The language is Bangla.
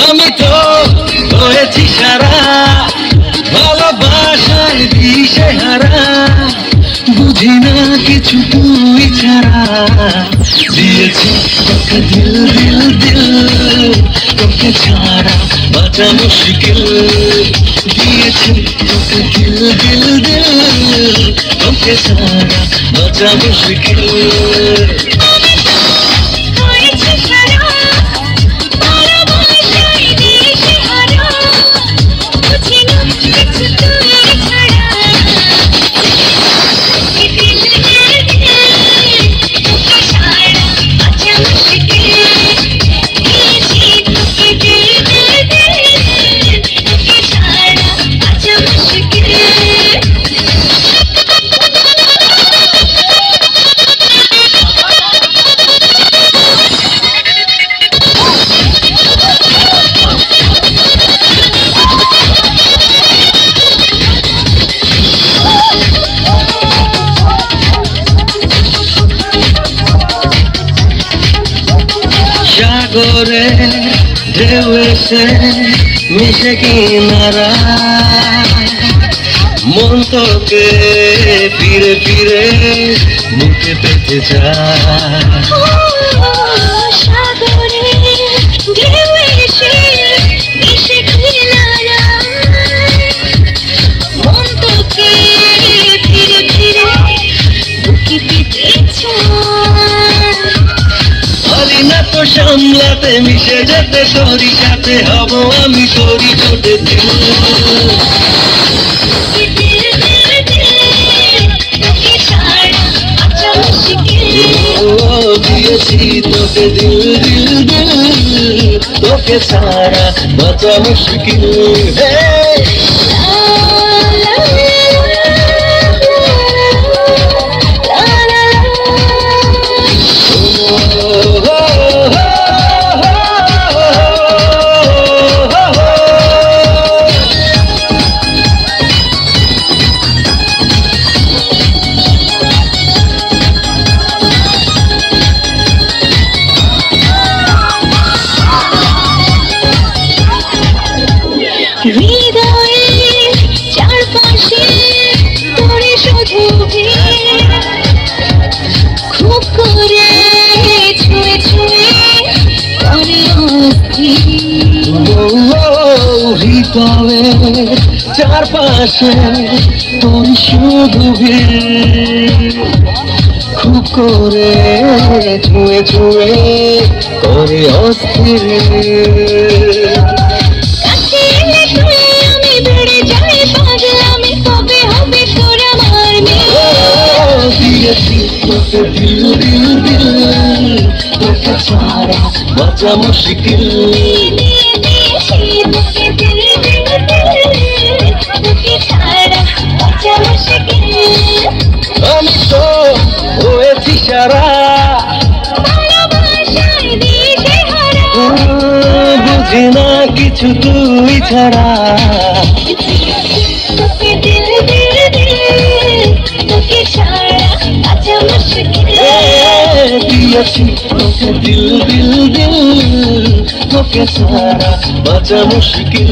আমি তো হয়েছি সারা ভালোবাসার দিশেহারা, বুঝি না কিছু তুই ছাড়া। দিয়েছি তোকে দিল দিল দিল, তোকে ছাড়া বাঁচা মুশকিল। দিয়েছি তোকে দিল দিল দিল, তোকে ছাড়া বাঁচা মুশকিল। সাগরে ঢেউ এসে মিশে কিনারা, মন তোকে ফিরে ফিরে মুখে পেতে চায়। সাগরে ঢেউ এসে মিশে কিনারা, মন তোকে ফিরে ফিরে মুখে পেতে চায়। পারি না তো সামলাতে, মিশে যেতে তোরই সাথে হব আমি তোরই ছোটে দিল। দিয়েছি তোকে দিল দিল দিল, তোকে ছাড়া বাঁচা মুশকিল। হৃদয়ের চারপাশে তোরে শুধু খুব করে ছুঁয়ে ছুঁয়ে করে হৃদয়ের চারপাশে তোর শুধু খুব করে ছুঁয়ে ছুঁয়ে করে অস্থির। তোকে দিল দিল দিল, তোকে ছাড়া বাঁচা মুশকিল। আমি তো হয়েছি সারা, বুঝি না কিছু তুই ছাড়া। দিয়েছি তোকে দিল দিল দিল, তোকে ছাড়া বাঁচা মুশকিল।